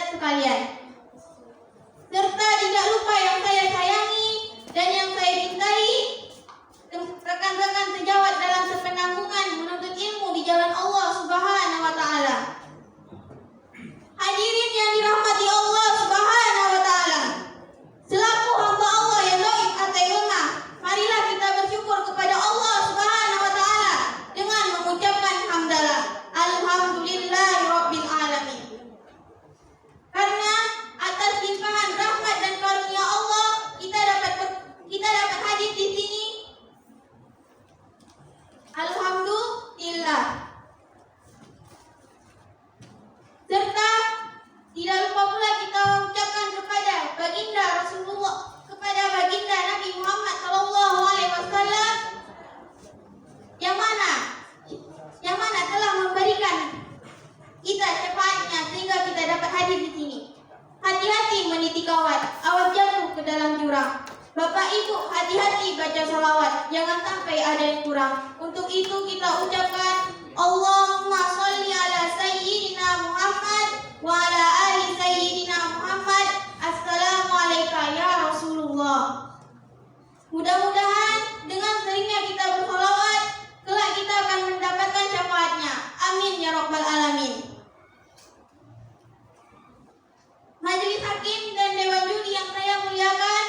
hadirat sekalian. Serta tidak lupa yang saya sayangi dan yang saya cintai, rekan-rekan sejawat dalam sepenanggungan menuntut ilmu di jalan Allah Subhanahu wa taala. Hadirin yang dirahmati Allah Subhanahu wa taala. Selaku hamba Allah yang dhaif atau lemah, marilah kita bersyukur kepada Allah Subhanahu wa taala dengan mengucapkan hamdalah. Alhamdulillahirabbil alamin. Karena atas limpahan rahmat dan karunia Allah kita dapat hadir di sini. Alhamdulillah. Serta tidak lupa pula kita mengucapkan kepada baginda Rasulullah, kepada baginda Nabi Muhammad sallallahu alaihi wasallam yang mana telah memberikan kita syafaatnya sehingga kita dapat hadir di sini. Hati-hati meniti kawat, awas jatuh ke dalam jurang. Bapak Ibu, hati-hati baca salawat, jangan sampai ada yang kurang. Untuk itu kita ucapkan Allahumma sholli ala sayyidina Muhammad wa ala ali sayyidina Muhammad. Assalamualaikum ya Rasulullah. Mudah-mudahan dengan seringnya kita bersalawat, kelak kita akan mendapatkan syafaatnya. Amin ya rabbal alamin. Majelis hakim dan dewan juri yang saya muliakan,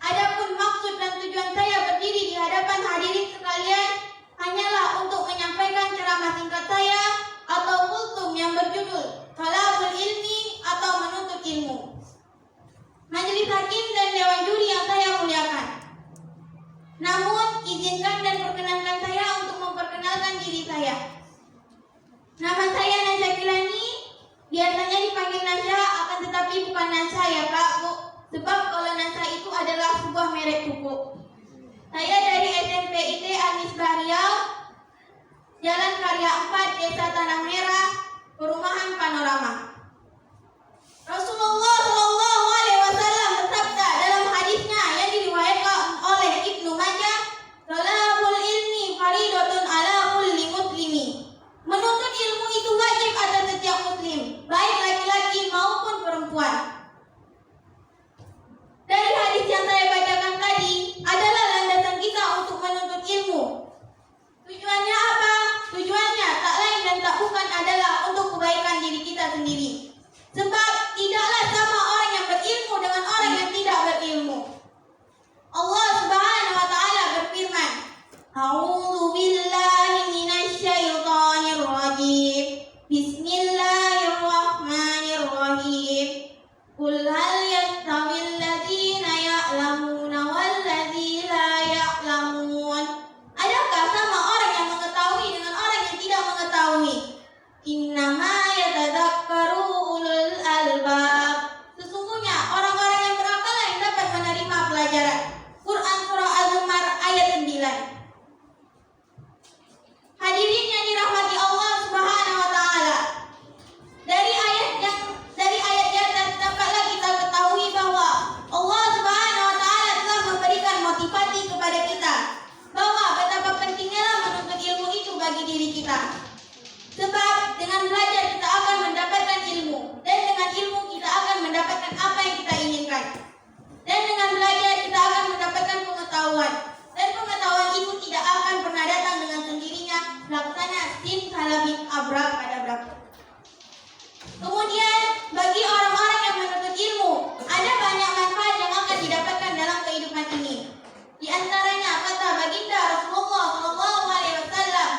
adapun maksud dan tujuan saya berdiri di hadapan hadirin sekalian hanyalah untuk menyampaikan ceramah singkat saya atau kultum yang berjudul Thalabul Ilmi atau menuntut ilmu. Majelis hakim dan dewan juri yang saya muliakan, namun izinkan dan perkenankan saya untuk memperkenalkan diri saya. Nama saya Nasya Kilani, biasanya dipanggil Nasya, akan tetapi bukan Nasya ya Kak, Bu. Sebab kalau Nasya itu adalah sebuah merek pupuk. Saya dari SMP IT Al-Misbah Riau, Jalan Karya 4, Desa Tanah Merah, Perumahan Panorama. Rasulullah Shallallahu Alaihi Wasallam bersabda dalam hadisnya yang diriwayatkan oleh Ibnu Majah, "Thalabul ilmi faridatun ala kulli muslimi." Menuntut ilmu itu wajib atas setiap muslim, baik laki-laki maupun perempuan. Dari hadis yang saya bacakan tadi adalah landasan kita untuk menuntut ilmu. Tujuannya apa? Tujuannya tak lain dan tak bukan adalah untuk kebaikan diri kita sendiri. Sebab tidaklah sama orang yang berilmu dengan orang yang tidak berilmu. Allah Subhanahu wa taala berfirman, A'udzu billahi minasy syaithanir rajim. Bismillahirrahmanirrahim. Qul hal yastawil ladzina ya'lamuna wal ladzina la ya'lamun. Adakah sama orang yang mengetahui dengan orang yang tidak mengetahui? Innama yatadzakkaru ulul albab. Sesungguhnya orang-orang yang berakal yang dapat menerima pelajaran. Quran surah Az-Zumar ayat 9. Hadirin yang dirahmati Allah Subhanahu wa taala. Dari ayat di atas dapatlah kita ketahui bahwa Allah Subhanahu wa taala telah memberikan motivasi kepada kita bahwa betapa pentingnya menuntut ilmu itu bagi diri kita. Sebab dengan belajar kita akan mendapatkan ilmu, dan dengan ilmu kita akan mendapatkan apa yang kita inginkan. Dan dengan belajar kita akan mendapatkan pengetahuan, dan pengetahuan itu tidak akan pernah datang dengan sendirinya, laksana simsalabim abrak adabrak. Kemudian bagi orang-orang yang menuntut ilmu, ada banyak manfaat yang akan didapatkan dalam kehidupan ini. Di antaranya kata baginda Rasulullah sallallahu alaihi wasallam,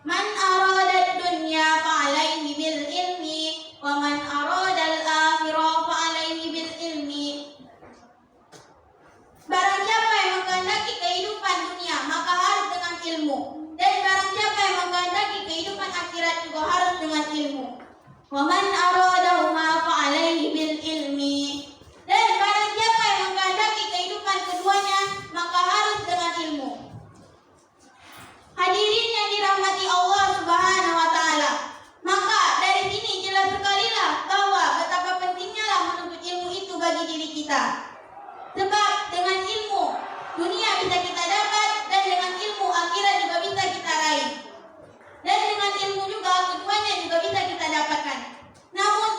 "Man arada dunya fa'alaihi bil ilmi, wa man arada al-akhirah fa'alaihi bil ilmi." Barang siapa yang menghendaki kehidupan dunia, maka harus dengan ilmu. Dan barang siapa yang menghendaki kehidupan akhirat juga harus dengan ilmu. Wa man aradahuma fa'alaihi bil ilmi. Dan barang siapa yang menghendaki kehidupan keduanya, maka harus dengan ilmu. Hadirin yang dirahmati Allah Subhanahu wa taala. Maka dari sini jelas sekali lah bahwa betapa pentingnya lah menuntut ilmu itu bagi diri kita. Sebab dengan ilmu dunia bisa kita dapat, dan dengan ilmu akhirat juga bisa kita raih. Dan dengan ilmu juga keduanya juga bisa kita dapatkan. Namun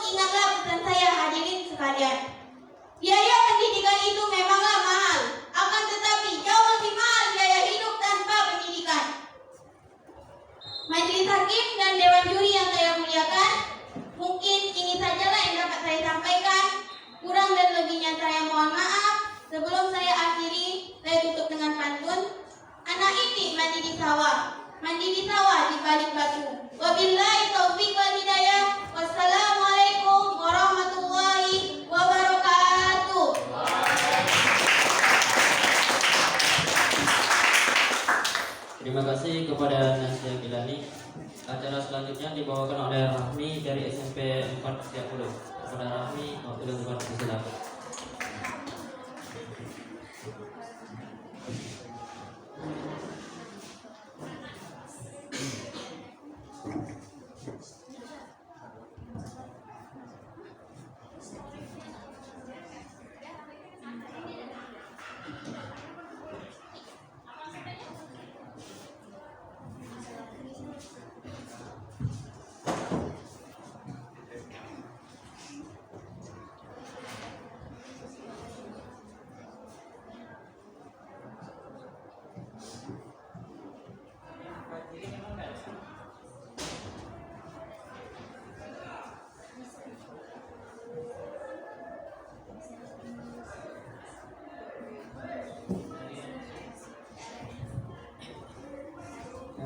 sawah. Mandi di sawah di balik batu. Wabillahi taufiq wal hidayah. Wassalamualaikum warahmatullahi wabarakatuh. Terima kasih kepada Nasya Gilani. Acara selanjutnya dibawakan oleh Rahmi dari SMP 430. Kepada Rahmi, waktu dan tempat silakan.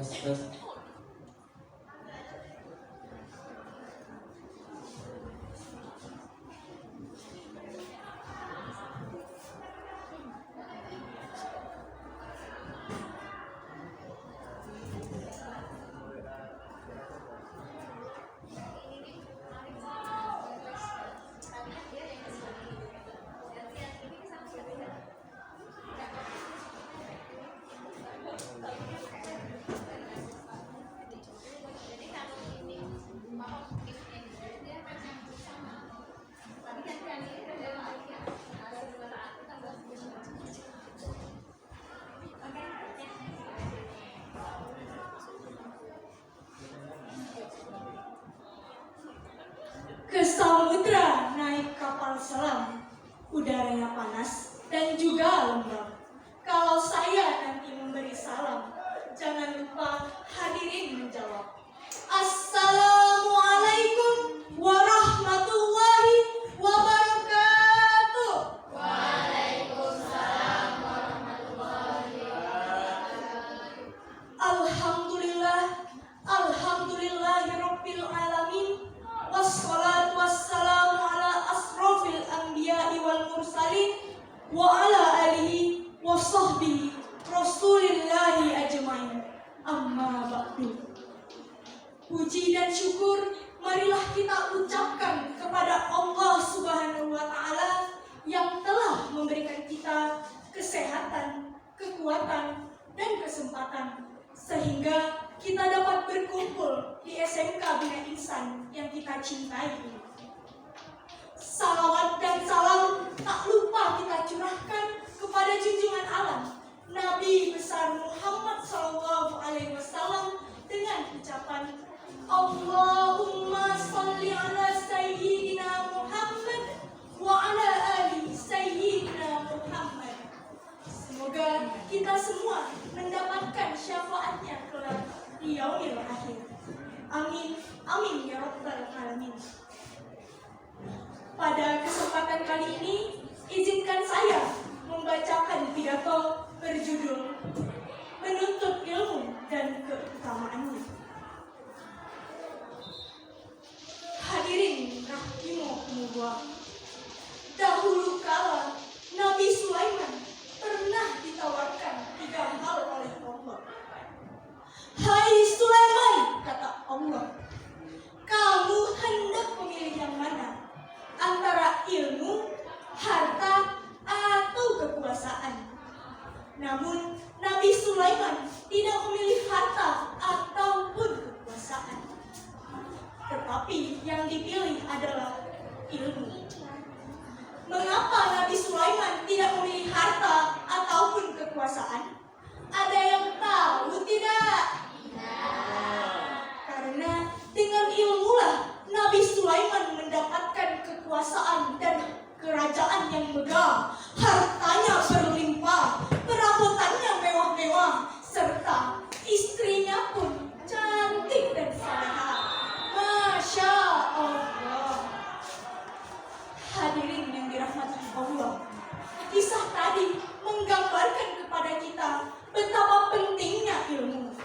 Terus. Ke samudra naik kapal selam, udaranya panas dan juga lembab. Kalau saya nanti memberi salam, jangan lupa hadirin menjawab. Assalamualaikum warahmatullahi wabarakatuh. Waalaikumsalam warahmatullahi wabarakatuh. Alhamdulillah, alhamdulillahirabbil alamin. Wassalatu wassalamu ala asrofil anbiya'i wal mursalin wa ala alihi wa sahbihi rasulillahi ajmain. Amma ba'du. Puji dan syukur marilah kita ucapkan kepada Allah Subhanahu wa Ta'ala yang telah memberikan kita kesehatan, kekuatan, dan kesempatan sehingga kita dapat berkumpul di SMK Bina Insan yang kita cintai ini. Salawat dan salam tak lupa kita curahkan kepada junjungan alam Nabi besar Muhammad SAW dengan ucapan Allahumma salli ala sayyidina Muhammad wa ala ali sayyidina Muhammad. Semoga kita semua mendapatkan syafaatnya kelak di yaumil akhir. Amin, amin ya rabbal alamin. Pada kesempatan kali ini, izinkan saya membacakan pidato berjudul Menuntut Ilmu dan Keutamaannya. Hadirin rahimakumullah. Dahulu kala Nabi Sulaiman pernah ditawarkan 3 hal oleh Allah. Hai Sulaiman, kata Allah, kamu hendak memilih yang mana? Antara ilmu, harta, atau kekuasaan? Namun Nabi Sulaiman tidak memilih harta ataupun kekuasaan. Tetapi yang dipilih adalah ilmu. Mengapa Nabi Sulaiman tidak memilih harta ataupun kekuasaan? Ada yang tahu tidak? Karena dengan ilmulah Nabi Sulaiman mendapatkan kekuasaan dan kerajaan yang megah, hartanya berlimpah, perabotannya mewah-mewah, serta istrinya pun cantik dan salehah. Masya Allah. Hadirin yang dirahmati Allah, kisah tadi menggambarkan kepada kita betapa pentingnya ilmu.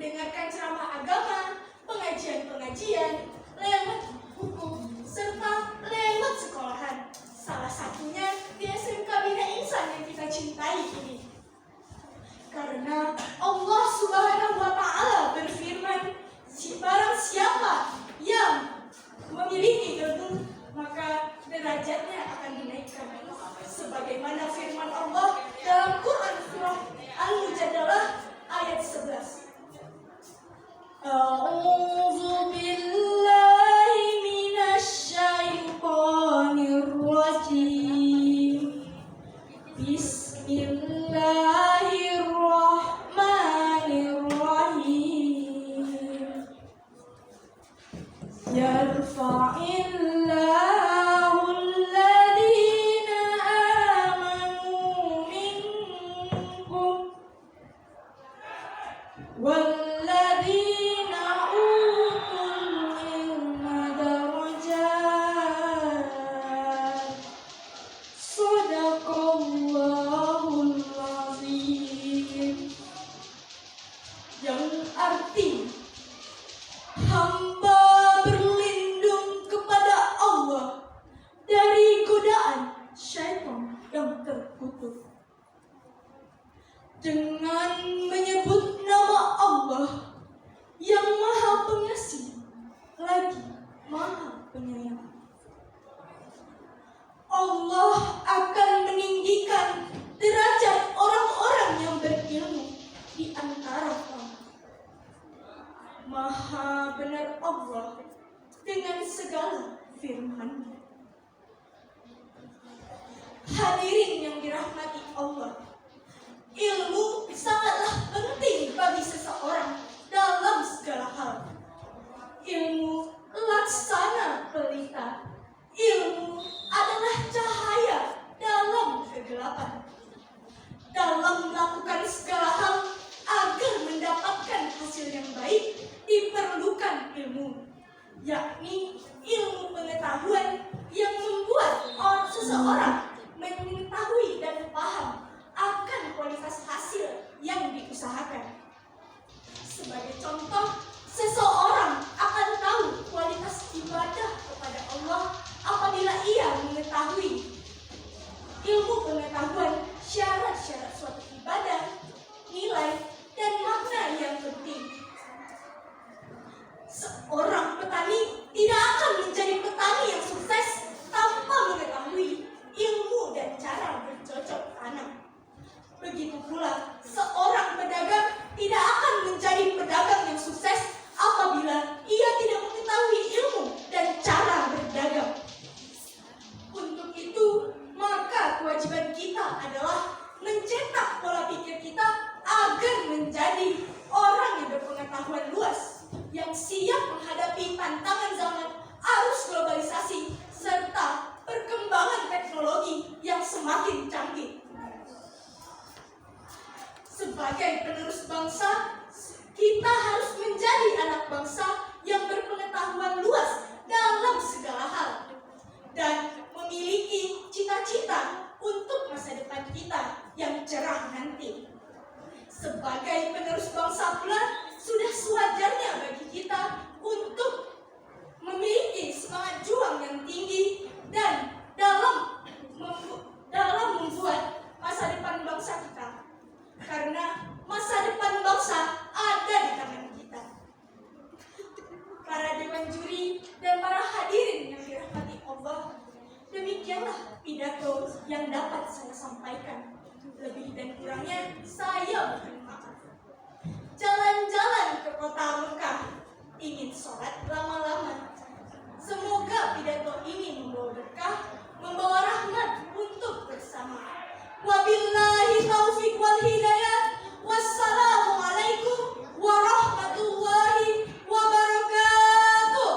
mendengarkan ceramah agama, pengajian-pengajian, lewat buku, serta lewat sekolahan. Salah satunya di SMK Bina Insan yang kita cintai ini. Karena Allah Subhanahu wa Ta'ala berfirman, barang siapa yang memiliki ilmu, maka derajatnya akan dinaikkan. Sebagaimana firman Allah dalam Quran surah Al-Mujadalah ayat 11. A'udzu billahi minasy syaithanir rajim. Bismillahirrahmanirrahim. Yarfa'illahu alladhina amanu minkum walladzina utul ilma darajat. Shadaqallahul azim. Yang arti hamba berlindung kepada Allah dari godaan syaitan yang terkutuk dengan menyebut nama Allah yang Maha Pengasih lagi Maha Penyayang. Allah akan meninggikan derajat orang-orang yang berilmu di antara kamu. Maha benar Allah dengan segala firman-Nya. Hadirin yang dirahmati Allah, ilmu sangatlah penting bagi seseorang dalam segala hal. Ilmu laksana pelita. Ilmu adalah cahaya dalam kegelapan. Dalam melakukan segala hal agar mendapatkan hasil yang baik, diperlukan ilmu, yakni ilmu pengetahuan yang membuat seseorang mengetahui dan paham akan kualitas hasil yang diusahakan. Sebagai contoh, seseorang akan tahu kualitas ibadah kepada Allah apabila ia mengetahui ilmu pengetahuan syarat-syarat suatu ibadah, nilai, dan makna yang penting. Seorang petani tidak akan menjadi petani yang sukses tanpa mengetahui ilmu dan cara bercocok tanam. Begitu pula, seorang pedagang tidak akan menjadi pedagang yang sukses apabila ia tidak mengetahui ilmu dan cara berdagang. Untuk itu, maka kewajiban kita adalah mencetak pola pikir kita agar menjadi orang yang berpengetahuan luas, yang siap menghadapi tantangan zaman, arus globalisasi, serta perkembangan teknologi yang semakin canggih. Sebagai penerus bangsa, kita harus menjadi anak bangsa yang berpengetahuan luas dalam segala hal dan memiliki cita-cita untuk masa depan kita yang cerah nanti. Sebagai penerus bangsa pula, sudah sewajarnya bagi kita untuk memiliki semangat juang yang tinggi dan dalam membuat masa depan bangsa kita. Karena masa depan bangsa ada di tangan kita. Para dewan juri dan para hadirin yang dirahmati Allah, demikianlah pidato yang dapat saya sampaikan. Lebih dan kurangnya saya mohon maaf. Jalan-jalan ke kota Mekah, ingin sholat lama-lama. Semoga pidato ini membawa berkah, membawa rahmat untuk bersama. Wabillahi taufiq wal hidayah. Wassalamualaikum warahmatullahi wabarakatuh.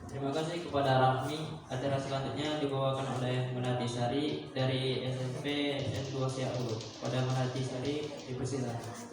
Terima kasih kepada Rahmi. Acara selanjutnya dibawakan oleh Melati Sari dari SMP N2 Siak Hulu. Pada Melati Sari dipersilakan.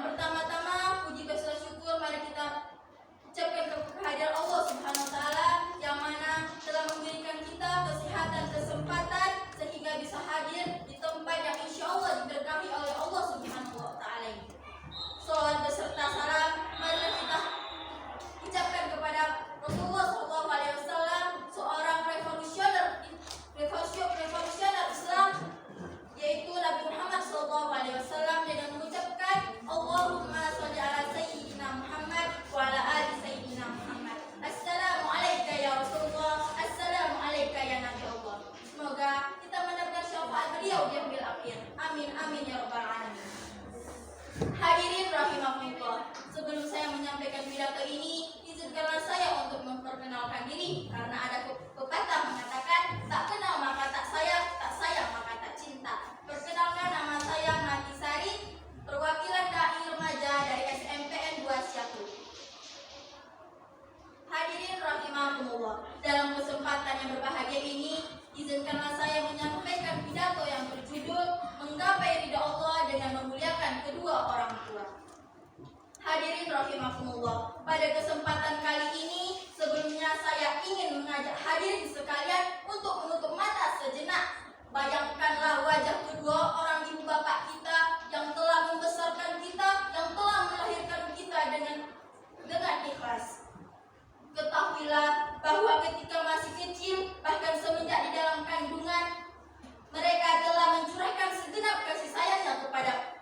pertama-tama puji dan syukur mari kita ucapkan kehadiran Allah Subhanahu wa taala yang mana telah memberikan kita kesehatan, kesempatan sehingga bisa hadir di tempat yang insyaallah diberkahi oleh Allah Subhanahu wa taala ini. Salawat beserta salam mari kita ucapkan kepada Rasulullah SAW, seorang revolusioner Islam, yaitu Nabi Muhammad SAW, dengan mengucapkan Allahumma sholli ala sayyidina Muhammad wa ala ali sayyidina Muhammad. Assalamu alayka ya Rasulullah, assalamu alayka ya Nabi Allah. Semoga kita mendapatkan syafaat beliau di yaumil akhir. Amin amin ya rabbal alamin. Hadirin rahimakumullah, sebelum saya menyampaikan pidato ini, izinkanlah saya untuk memperkenalkan diri karena ada pepatah mengatakan tak kenal maka tak sayang maka tak cinta. Perkenalkan, nama saya Matisari, perwakilan dai remaja dari SMPN 2 Siaklu. Hadirin rahimakumullah, dalam kesempatan yang berbahagia ini, izinkanlah saya menyampaikan pidato yang berjudul Menggapai Ridha Allah dengan Memuliakan Kedua Orang Tua. Hadirin rahimakumullah, pada kesempatan kali ini sebelumnya saya ingin mengajak hadirin sekalian untuk menutup mata sejenak. Bayangkanlah wajah kedua orang ibu bapak kita yang telah membesarkan kita, yang telah melahirkan kita dengan ikhlas. Ketahuilah bahwa ketika masih kecil, bahkan semenjak di dalam kandungan, mereka telah mencurahkan segenap kasih sayangnya kepada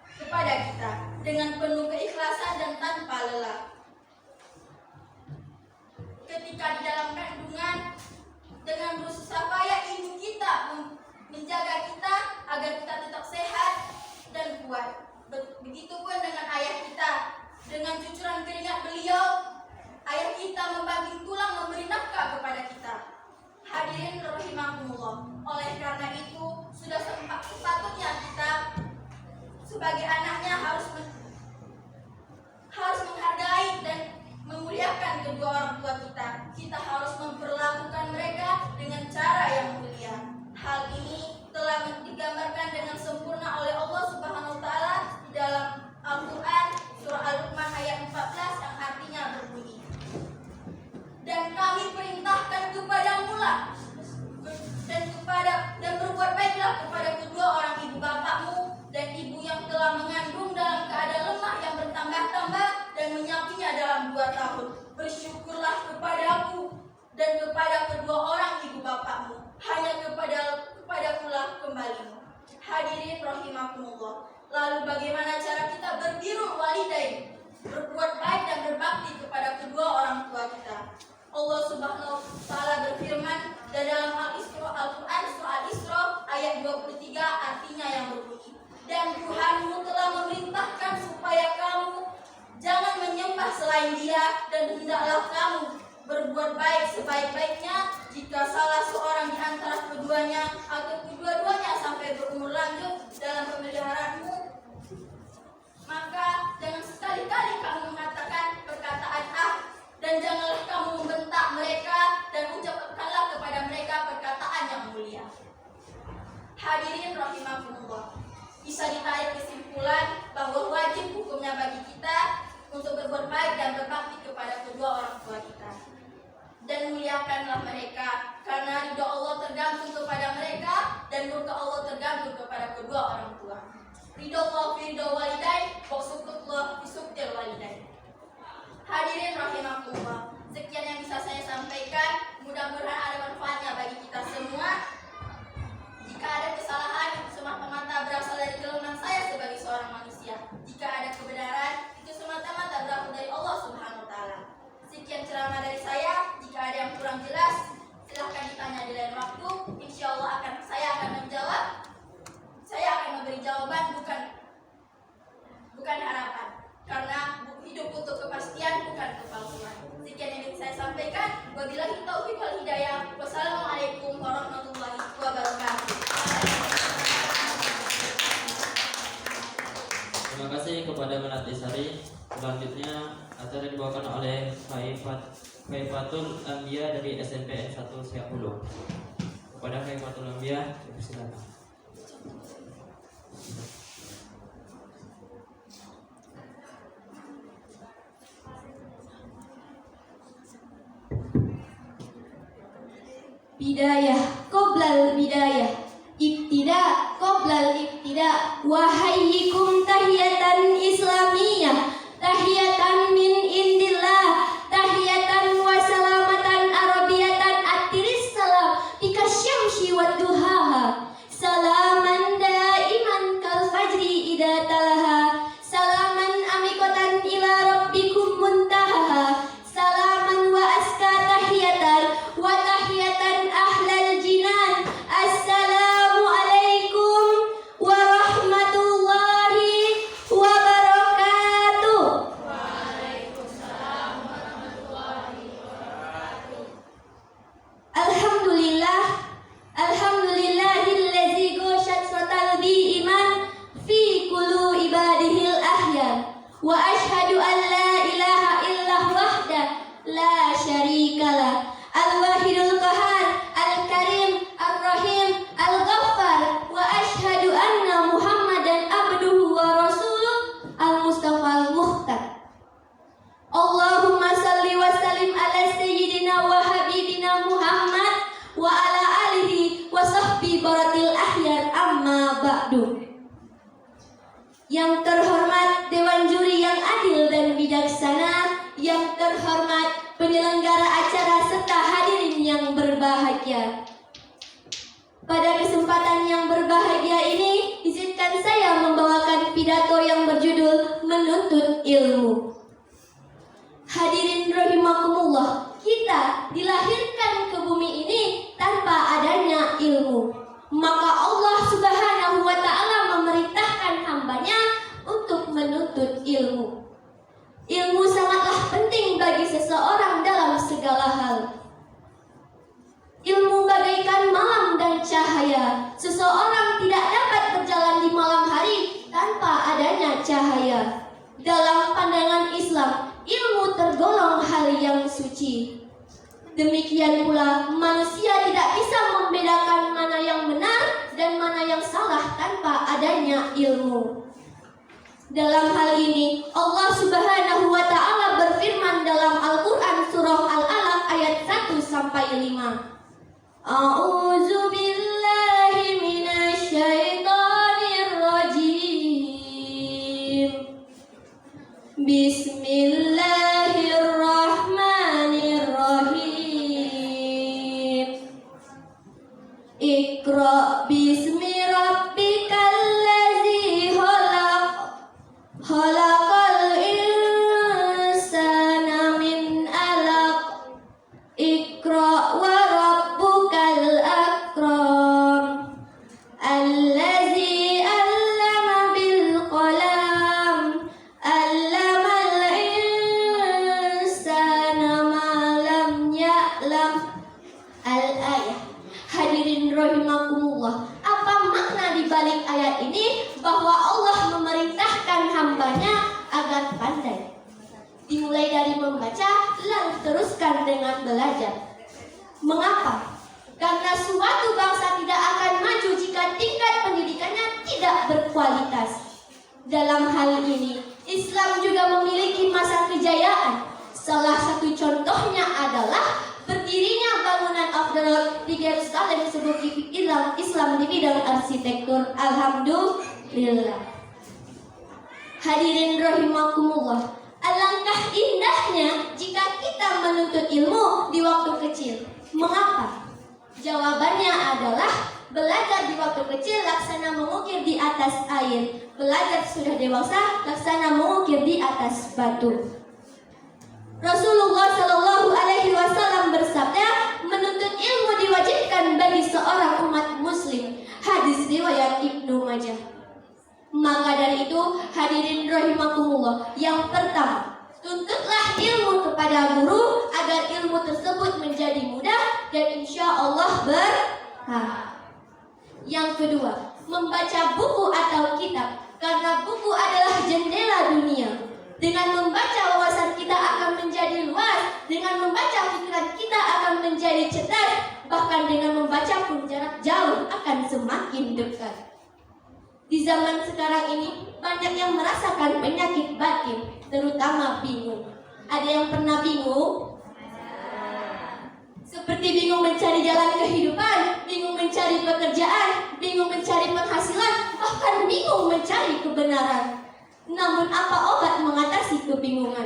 kita dengan penuh keikhlasan dan tanpa lelah. Ketika di dalam kandungan, dengan bersusah payah ibu kita menjaga kita agar kita tetap sehat dan kuat. Begitupun dengan ayah kita, dengan cucuran keringat beliau, ayah kita membanting tulang memberi nafkah kepada kita. Hadirin rahimakumullah, oleh karena itu sudah sepatutnya kita sebagai anaknya harus menghargai dan memuliakan kedua orang tua kita. Kita harus memperlakukan mereka dengan cara yang mulia. Hal ini telah digambarkan dengan sempurna oleh Allah Subhanahu wa taala di dalam Al-Qur'an surah Al-Luqman ayat 14 yang artinya berbunyi, dan kami perintahkan kepadamu lah dan berbuat baiklah kepada kedua orang ibu bapakmu dan ibu yang telah mengandung dalam keadaan lemah yang bertambah-tambah dan menyapinya dalam 2 tahun. Bersyukurlah kepadaku dan kepada kedua orang ibu bapakmu, hanya kepadakulah kembalimu. Hadirin rahimakumullah, lalu bagaimana cara kita berbirrul walidain, berbuat baik dan berbakti kepada kedua orang tua kita? Allah Subhanahu wa taala berfirman dalam Al-Qur'an surah Al-Isra ayat 23, artinya yang berbunyi, dan Tuhanmu telah memerintahkan supaya kamu jangan menyembah selain Dia, dan hendaklah kamu berbuat baik sebaik-baiknya. Jika salah seorang di antara keduanya atau kedua-duanya sampai berumur lanjut dalam pemeliharaanmu, maka jangan sekali-kali kamu mengatakan perkataan dan janganlah kamu membentak mereka dan ucapkanlah kepada mereka perkataan yang mulia. Hadirin rahimakumullah, bisa ditarik kesimpulan bahwa wajib hukumnya bagi kita untuk berbuat baik dan berbakti kepada kedua orang tua kita, dan muliakanlah mereka karena ridha Allah tergantung kepada mereka dan murka Allah tergantung kepada kedua orang tua. Ridha Allah fi ridha walidain wa suktullah fi suktil walidain. Hadirin rahimakumullah, sekian yang bisa saya sampaikan. Mudah-mudahan ada manfaatnya bagi kita semua. Jika ada kesalahan, itu semata-mata berasal dari kelemahan saya sebagai seorang manusia. Jika ada kebenaran, itu semata-mata berasal dari Allah Subhanahu wa taala. Sekian ceramah dari saya. Jika ada yang kurang jelas, silahkan ditanya di lain waktu. Insya Allah saya akan menjawab. Saya akan memberi jawaban, bukan harapan. Karena hidup untuk kepastian, bukan kepalsuan. Sekian yang ingin saya sampaikan. Wabillahi taufiq wal hidayah. Wassalamualaikum warahmatullahi wabarakatuh. Terima kasih kepada Matisari. Selanjutnya acara dibawakan oleh Faifatul Anbiya dari SMPN 1 Siakulu. Kepada Faifatul Anbiya, silakan. Hidayah qoblal bidayah, ibtida qoblal ibtida. Wahayyikum tahiyatan islamiyah, tahiyatan min indillah, tahiyatan wa salamatan arabiyatan atiris salam bikasyamsi wa duhaha. Salaman daiman kal fajri ida talaha, salaman amikotan ila rabbikum muntaha. Salaman wa aska tahiyatan wa tahiyatan ahlal jinan. Assalamu alaikum warahmatullahi wabarakatuh. Alhamdulillah, alhamdulillahillazi goshat suratal bi iman fi kulu ibadihil ahyan. Wa ashhadu an la ilaha illallah wahda la syarikalah, al-wahidul qahar, al-karim, ar-rahim, al-ghaffar. Wa ashhadu anna muhammadan abduhu wa rasuluh, al-mustafa al-muhtar. Allahumma salli wa sallim ala sayyidina wa habibina Muhammad wa ala alihi wa sahbi baratil ahyar, amma ba'du. Yang terhormat Dewan Juri yang adil dan bijaksana, yang terhormat penyelenggara acara serta hadirin yang berbahagia. Pada kesempatan yang berbahagia ini, izinkan saya membawakan pidato yang berjudul Menuntut Ilmu. Hadirin rahimakumullah, kita dilahirkan ke bumi ini tanpa adanya ilmu. Maka Allah Subhanahu wa ta'ala memerintahkan hambanya untuk menuntut ilmu. Ilmu sangatlah penting bagi seseorang dalam segala hal. Ilmu bagaikan malam dan cahaya. Seseorang tidak dapat berjalan di malam hari tanpa adanya cahaya. Dalam pandangan Islam, ilmu tergolong hal yang suci. Demikian pula, manusia tidak bisa membedakan mana yang benar dan mana yang salah tanpa adanya ilmu. Dalam hal ini, Allah Subhanahu wa ta'ala berfirman dalam Al-Quran surah Al-Alaq ayat 1-5. A'udzu billahi minasyaitonir rajim. Bismillahirrahmanirrahim. Iqra bismi rabbikal ladzi khalaq, khalaqal insana min 'alaq. Iqra wa rabbukal akram, allazi 'allama bil qalam, 'allamal insana ma lam ya'lam. Al-ayah. Hadirin rahimakumullah, apa makna di balik ayat ini? Bahwa Allah memerintahkan hambanya agar pandai. Dimulai dari membaca, lalu teruskan dengan belajar. Mengapa? Karena suatu bangsa tidak akan maju jika tingkat pendidikannya tidak berkualitas. Dalam hal ini, Islam juga memiliki masa kejayaan. Salah satu contohnya adalah berdirinya bangunan Afdal di Yerusalem sebagai Islam di bidang arsitektur. Alhamdulillah. Hadirin rahimakumullah, alangkah indahnya jika kita menuntut ilmu di waktu kecil. Mengapa? Jawabannya adalah belajar di waktu kecil laksana mengukir di atas air. Belajar sudah dewasa laksana mengukir di atas batu. Rasulullah Shallallahu Alaihi Wasallam bersabda, menuntut ilmu diwajibkan bagi seorang umat muslim. Hadis riwayat Ibnu Majah. Maka dari itu, hadirin rahimakumullah, yang pertama, tuntutlah ilmu kepada guru agar ilmu tersebut menjadi mudah dan insya Allah berkah. Yang kedua, membaca buku atau kitab, karena buku adalah jendela dunia. Dengan membaca wawasan kita akan menjadi luas, dengan membaca pikiran kita akan menjadi cerdas, bahkan dengan membaca pun jarak jauh akan semakin dekat. Di zaman sekarang ini banyak yang merasakan penyakit batin, terutama bingung. Ada yang pernah bingung? Seperti bingung mencari jalan kehidupan, bingung mencari pekerjaan, bingung mencari penghasilan, bahkan bingung mencari kebenaran. Namun apa obat mengatasi kebingungan?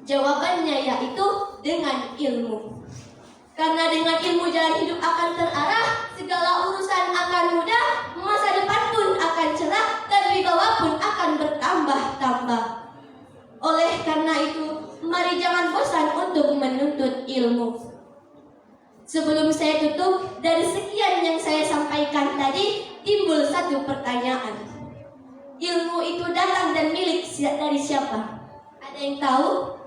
Jawabannya yaitu dengan ilmu. Karena dengan ilmu jalan hidup akan terarah, segala urusan akan mudah, masa depan pun akan cerah, dan wibawa pun akan bertambah-tambah. Oleh karena itu, mari jangan bosan untuk menuntut ilmu. Sebelum saya tutup, dari sekian yang saya sampaikan tadi, timbul satu pertanyaan. Ilmu itu datang dan milik dari siapa? Ada yang tahu?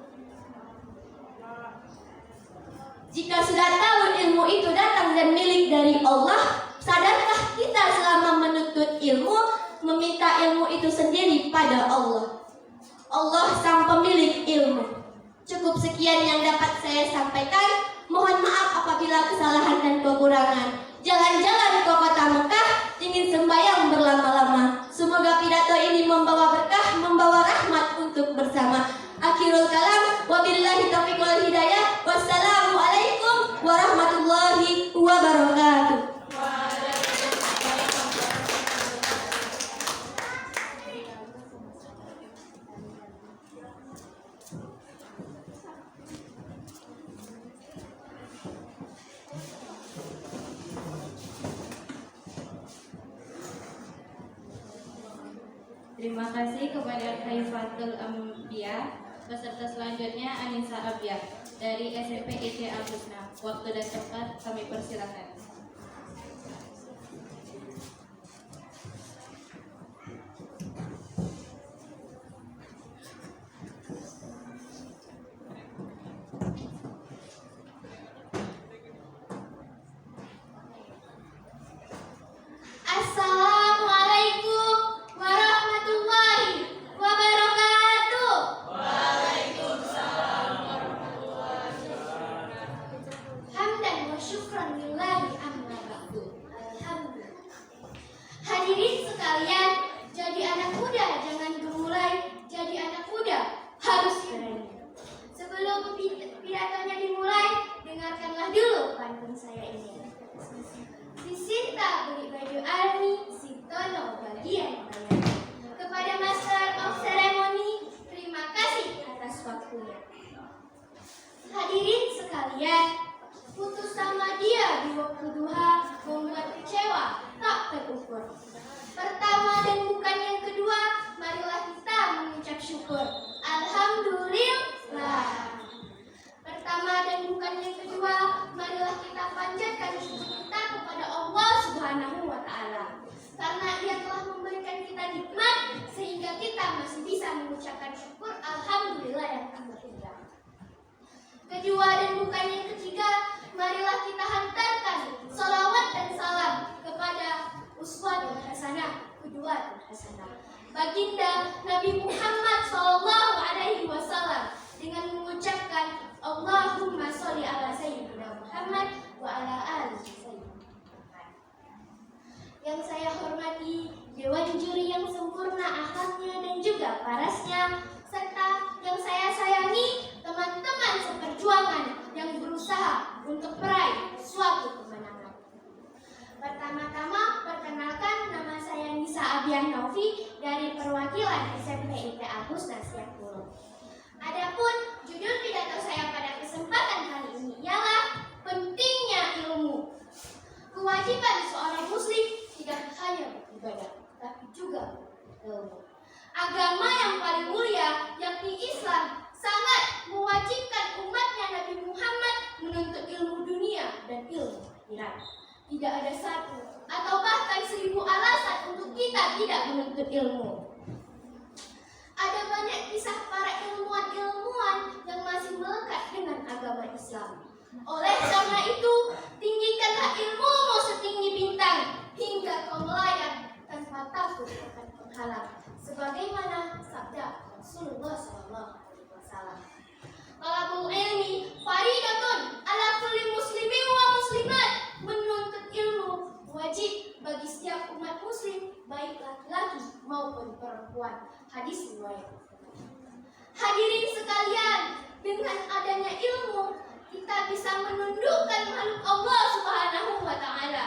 Jika sudah tahu ilmu itu datang dan milik dari Allah, sadarkah kita selama menuntut ilmu, meminta ilmu itu sendiri pada Allah? Allah sang pemilik ilmu. Cukup sekian yang dapat saya sampaikan. Mohon maaf apabila kesalahan dan kekurangan. Jalan-jalan ke kota Mekah, ingin sembahyang berlama-lama. Semoga pidato ini membawa berkah, membawa rahmat untuk bersama. Akhirul kalam, wabillahi taufiq wal hidayah. Wassalamualaikum warahmatullahi wabarakatuh. Terima kasih kepada Khaifatul Anbiya. Peserta selanjutnya Anissa Abia dari SMP IC Agusna. Waktu dan tempat kami persilakan. Assalamualaikum warahmatullahi wabarakatuh. Hamdan wa syukran lillahi amma ba'du. Alhamdulillah. Hadirin sekalian, jadi anak muda jangan gemulai, jadi anak muda harus berani. Sebelum pidatonya dimulai, dengarkanlah dulu pantun saya ini. Si Sinta beli baju army, si Tono bagian bayar. Kepada Master of Ceremony, terima kasih atas waktunya. Hadirin sekalian, putus sama dia di waktu duha membuat kecewa tak terukur. Pertama dan bukan yang kedua, marilah kita mengucap syukur. Alhamdulillah. Pertama dan bukan yang kedua, marilah kita panjatkan syukur kita kepada Allah Subhanahu wa Ta'ala. Karena Dia telah memberikan kita nikmat sehingga kita masih bisa mengucapkan syukur alhamdulillah yang tak terhingga. Kedua dan bukan yang ketiga, marilah kita hantarkan salawat dan salam kepada uswatun hasanah, qudwatun hasanah, baginda Nabi Muhammad SAW dengan mengucapkan Allahumma sholli ala sayyidina Muhammad wa ala ali sayyidina Muhammad. Yang saya hormati Dewan Juri yang sempurna akhlaknya dan juga parasnya, serta yang saya sayangi teman-teman seperjuangan yang berusaha untuk meraih suatu kemenangan. Pertama-tama perkenalkan, nama saya Nisa Abian Novi dari perwakilan SMP IT Agusna Siak Puluh. Adapun judul pidato saya pada kesempatan kali ini ialah pentingnya ilmu. Kewajiban seorang muslim tidak hanya beribadah, tapi juga berilmu. Agama yang paling mulia, yakni Islam, sangat mewajibkan umatnya Nabi Muhammad menuntut ilmu dunia dan ilmu akhirat. Tidak ada satu atau bahkan 1000 alasan untuk kita tidak menuntut ilmu. Ada banyak kisah para ilmuwan-ilmuwan yang masih melekat dengan agama Islam. Oleh karena itu, tinggikanlah ilmumu setinggi bintang hingga kau melayang tanpa takut akan penghalang. Sebagaimana sabda Rasulullah SAW. Talabul ilmi faridatun ala kulli muslimin wa muslimat. Menuntut ilmu wajib bagi setiap umat muslim, baik laki-laki maupun perempuan. Hadis riwayat. Hadirin sekalian, dengan adanya ilmu, kita bisa menundukkan makhluk Allah Subhanahu wa Ta'ala.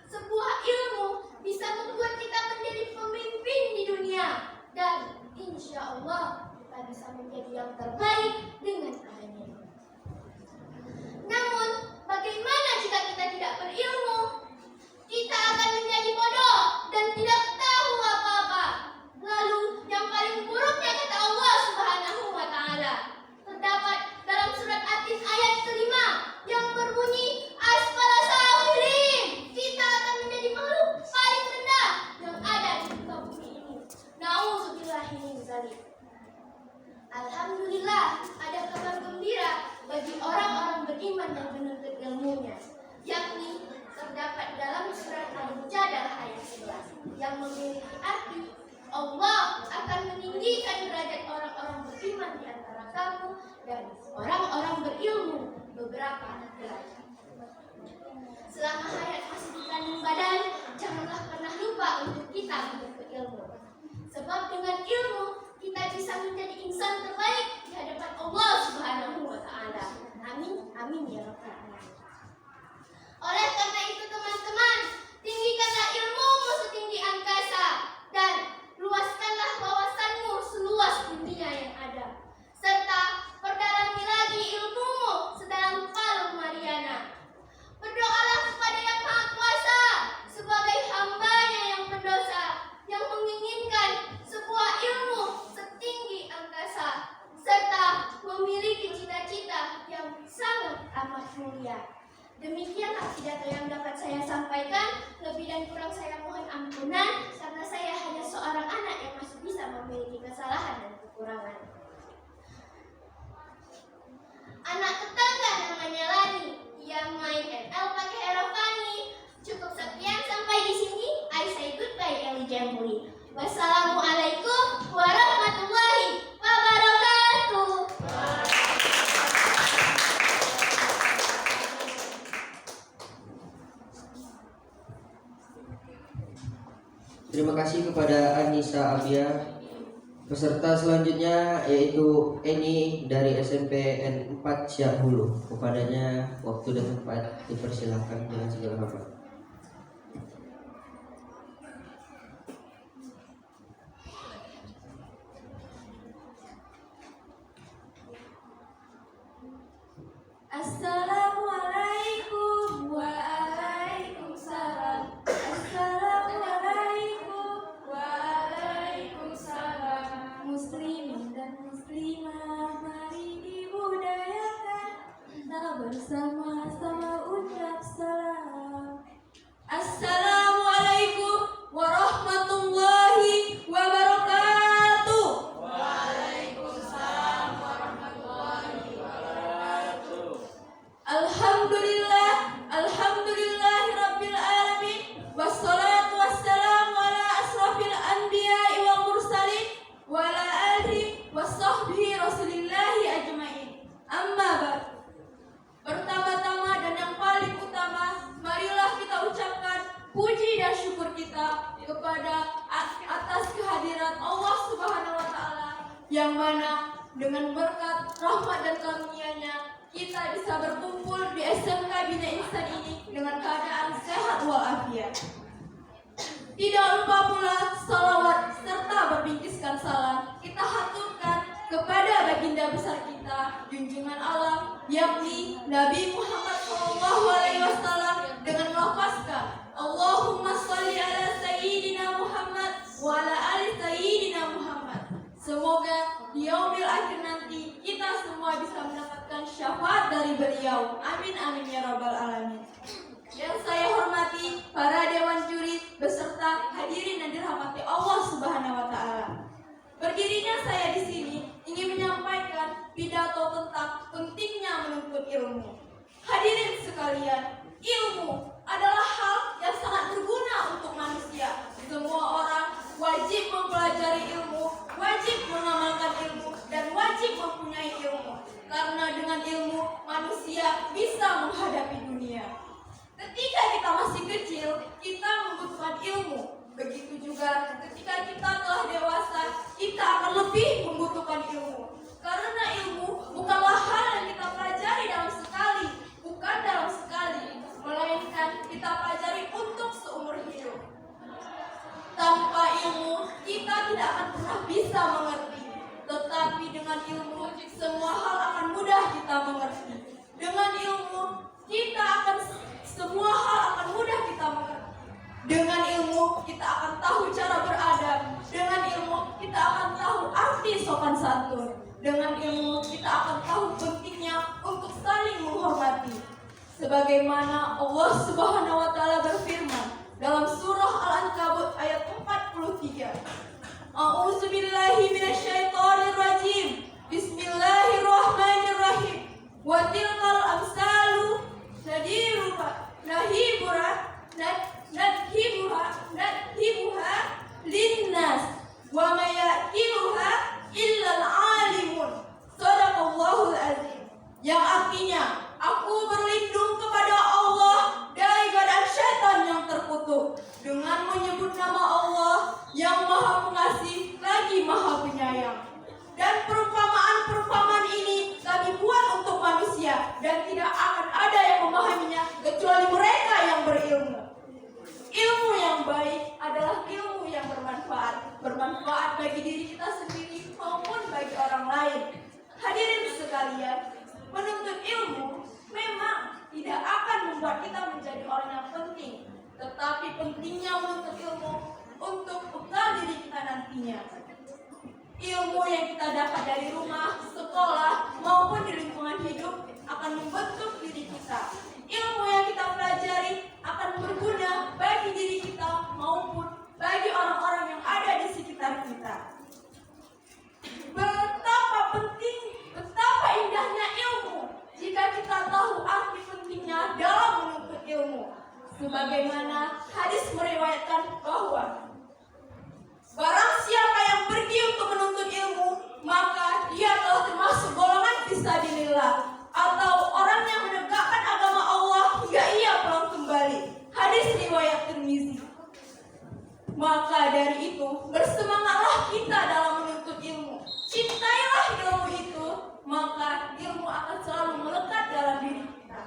Sebuah ilmu bisa membuat kita menjadi pemimpin di dunia, dan insya Allah kita bisa menjadi yang terbaik dengan adanya. Namun, bagaimana jika kita tidak berilmu? Kita akan menjadi bodoh dan tidak tahu apa-apa. Lalu, yang paling buruknya kata Allah Subhanahu wa Ta'ala terdapat dalam surat At-Tin ayat kelima yang berbunyi asfala safilin. Kita akan menjadi makhluk paling rendah yang ada di muka bumi ini. Nauzubillahi min dzalik. Alhamdulillah, ada kabar gembira bagi orang-orang beriman yang menuntut ilmunya, yakni terdapat dalam surat Al-Mujadalah ayat 11 yang memiliki arti Allah akan meninggikan derajat orang-orang beriman di antara kamu dan orang-orang berilmu beberapa derajat. Selama hayat masih di kandung badan, janganlah pernah lupa untuk kita menuntut ilmu. Sebab dengan ilmu kita bisa menjadi insan terbaik di hadapan Allah Subhanahu wa Ta'ala. Amin, amin ya rabbal alamin. Oleh karena itu teman-teman, tinggikanlah ilmumu setinggi angkasa dan luaskanlah wawasanmu seluas dunia yang ada, serta perdalami lagi ilmumu sedalam palung Mariana. Berdoalah kepada Yang Maha Kuasa sebagai hamba-Nya yang berdosa, yang menginginkan sebuah ilmu setinggi angkasa, serta memiliki cita-cita yang sangat amat mulia. Demikianlah pidato yang dapat saya sampaikan. Lebih dan kurang saya mohon ampunan, karena saya hanya seorang anak yang masih bisa memiliki kesalahan dan kekurangan. Anak tetangga namanya Lani, ia main ML pakai Erovani. Cukup sekian sampai di sini. I say goodbye, Eli Jambuli. Wassalamualaikum warahmatullahi wabarakatuh. Terima kasih kepada Anissa Abia. Peserta selanjutnya yaitu Eni dari SMPN 4 Siak Hulu. Kepadanya waktu dan tempat dipersilahkan dengan segala hormat. Assalamualaikum waalaikumsalam. Assalamualaikum waalaikumsalam. Muslimin dan muslimah, mari dibudayakan, kita bersama-sama ucap salam. Assalamualaikum warahmatullahi wabarakatuh. Waalaikumsalam warahmatullahi wabarakatuh. Alhamdulillah, alhamdulillahirabbil alamin, wassalatu wassalamu ala asrofil anbiya'i wal mursalin wa ala alihi washabbihi rasulillahi ajmain. Amma ba'd. Pertama-tama dan yang paling utama, marilah kita ucapkan puji dan syukur kita kepada atas kehadiran Allah Subhanahu wa Ta'ala, yang mana dengan berkat rahmat dan karunia-Nya kita bisa berkumpul di SMK Bina Insan ini dengan keadaan sehat walafiat. Tidak lupa pula salawat serta berbingkiskan salam kita haturkan kepada baginda besar kita, junjungan alam, yakni Nabi Muhammad SAW, dengan melafazkan Allahumma sholli ala Sayyidina Muhammad wa ala ali Sayyidina Muhammad. Semoga di yaumil akhir nanti kita semua bisa mendapatkan syafaat dari beliau. Amin amin ya rabbal alamin. Yang saya hormati para dewan juri beserta hadirin yang dirahmati Allah Subhanahu wa Ta'ala. Berdirinya saya di sini ingin menyampaikan pidato tentang pentingnya menuntut ilmu. Hadirin sekalian, ilmu adalah hal yang sangat berguna untuk manusia. Semua orang wajib mempelajari ilmu, wajib mengamalkan ilmu, dan wajib mempunyai ilmu. Karena dengan ilmu, manusia bisa menghadapi dunia. Ketika kita masih kecil, kita membutuhkan ilmu. Begitu juga ketika kita telah dewasa, kita akan lebih membutuhkan ilmu. Karena ilmu bukanlah hal yang kita pelajari dalam sekali bisa mengerti. Tetapi dengan ilmu, semua hal akan mudah kita mengerti. Dengan ilmu, semua hal akan mudah kita mengerti. Dengan ilmu, kita akan tahu cara beradab. Dengan ilmu, kita akan tahu arti sopan santun. Dengan ilmu, kita akan tahu pentingnya untuk saling menghormati. Sebagaimana Allah Subhanahu wa taala berfirman dalam surah Al-Ankabut ayat 43. A'udzubillahi minasyaitonir rajim. Bismillahirrahmanirrahim. Wa tilkal amsalu nadhibuha linnas wa may yaqiluha illal alimun. Shadaqallahul azim. Yang artinya, aku berlindung kepada Allah dari badan syaitan yang terkutuk dengan menyebut nama Allah yang Maha Pengasih lagi Maha Penyayang. Dan perumpamaan-perumpamaan ini kami buat untuk manusia dan tidak akan ada yang memahaminya kecuali mereka yang berilmu. Ilmu yang baik adalah ilmu yang bermanfaat bagi diri kita sendiri maupun bagi orang lain. Hadirin sekalian, menuntut ilmu memang tidak akan membuat kita menjadi orang yang penting, tetapi pentingnya menuntut ilmu untuk bekal diri kita nantinya. Ilmu yang kita dapat dari rumah, sekolah, maupun di lingkungan hidup akan membentuk diri kita. Ilmu yang kita pelajari akan berguna bagi diri kita maupun bagi orang-orang yang ada di sekitar kita. Betapa indahnya ilmu jika kita tahu arti pentingnya dalam menuntut ilmu. Sebagaimana hadis meriwayatkan bahwa barang siapa yang pergi untuk menuntut ilmu, maka dia telah termasuk golongan fisabilillah, atau orang yang menegakkan agama Allah hingga ia pulang kembali. Hadis riwayat Tirmizi. Maka dari itu, bersemangatlah kita dalam menuntut ilmu. Cintailah ilmu itu, maka ilmu akan selalu melekat dalam diri kita.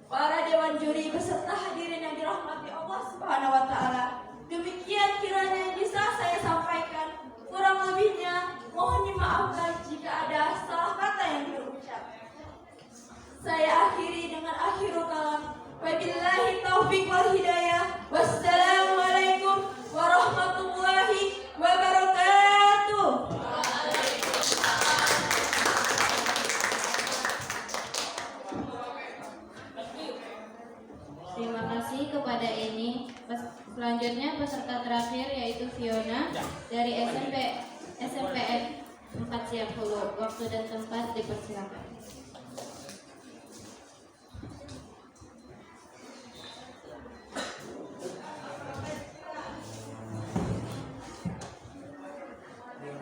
Para dewan juri beserta hadirin yang dirahmati Allah Subhanahu wa taala, demikian kiranya yang bisa saya sampaikan. Kurang lebihnya mohon dimaafkan jika ada salah kata yang terucap. Saya akhiri dengan akhirul kalam. Wabillahi taufiq wal hidayah. Wassalamualaikum warahmatullahi wabarakatuh. Terima kasih kepada Eni. Selanjutnya peserta terakhir yaitu Fiona dari SMPN 4 Siak Hulu. Waktu dan tempat dipersilakan.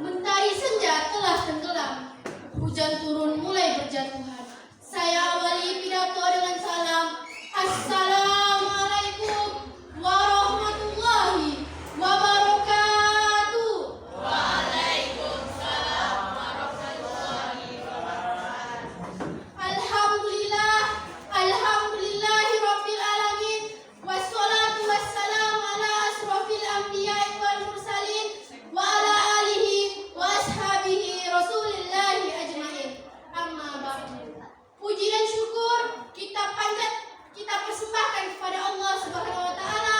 Mentari senja telah tenggelam, hujan turun mulai berjatuhan. Saya awali pidato dengan salam. Assalamualaikum warahmatullahi wabarakatuh. Waalaikumsalam warahmatullahi wabarakatuh. Alhamdulillahi rabbil alamin. Wassalatu wassalamu ala asrofil anbiya'i wal mursalin wa ala alihi wa ashabihi rasulillahi ajmain. Amma ba'du. Puji dan syukur kita persembahkan kepada Allah Subhanahu wa taala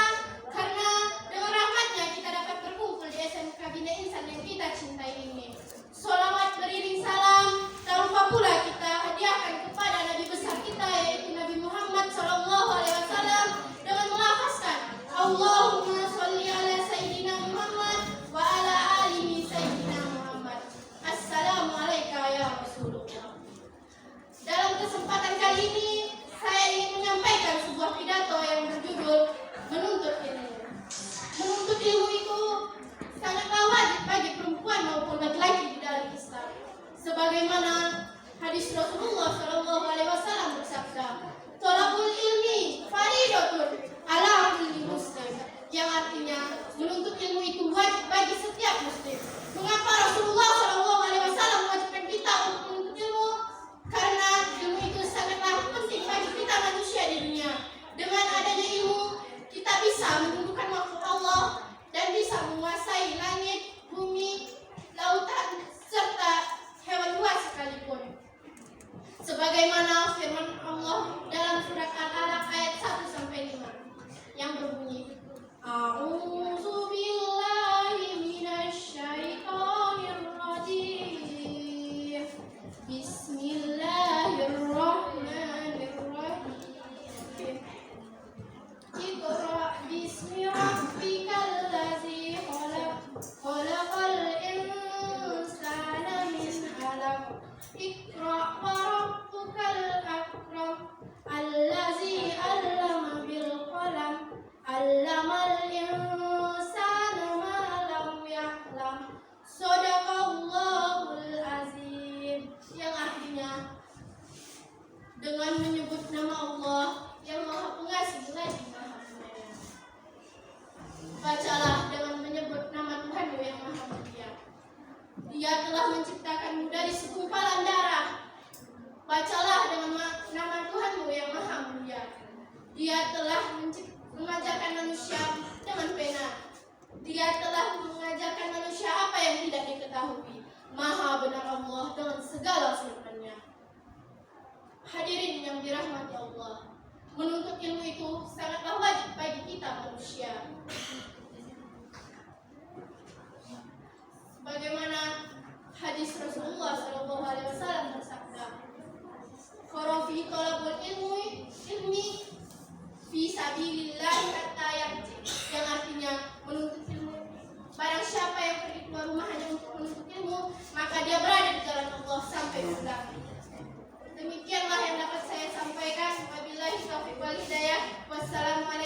karena dengan rahmatnya kita dapat berkumpul di SMK Bina Insan yang kita cintai ini. Sholawat beriring salam tak lupa pula kita hadiahkan kepada Nabi besar kita yaitu Nabi Muhammad SAW dengan melafazkan Allahumma sholli ala Sayyidina Muhammad wa ala alihi Sayyidina Muhammad. Assalamualaikum ya Rasulullah. Dalam kesempatan kali ini saya ingin menyampaikan sebuah pidato yang berjudul Menuntut Ilmu. Menuntut ilmu itu sangatlah wajib bagi perempuan maupun laki-laki di dalam Islam. Sebagaimana hadis Rasulullah SAW bersabda, "Thalabul ilmi faridatun ala kulli muslim." Yang artinya menuntut ilmu itu wajib bagi setiap muslim. Mengapa Rasulullah SAW mewajibkan kita untuk menuntut ilmu? Karena ilmu itu sangatlah penting bagi kita manusia di dunia. Dengan adanya ilmu, kita bisa menentukan makhluk Allah dan bisa menguasai langit, bumi, laut Maha benar Allah dengan segala firman-Nya. Hadirin yang dirahmati Allah, menuntut ilmu itu sangatlah wajib bagi kita manusia. Bagaimana hadis Rasulullah SAW bersabda, "Kharafi talabul ilmi fi sabilillah hatta yarji," yang artinya menuntut ilmu. Barang siapa yang pergi keluar rumah hanya untuk menuntut ilmu, maka dia berada di jalan Allah sampai pulang. Demikianlah yang dapat saya sampaikan. Wabillahi taufiq wal hidayah. Wassalamualaikum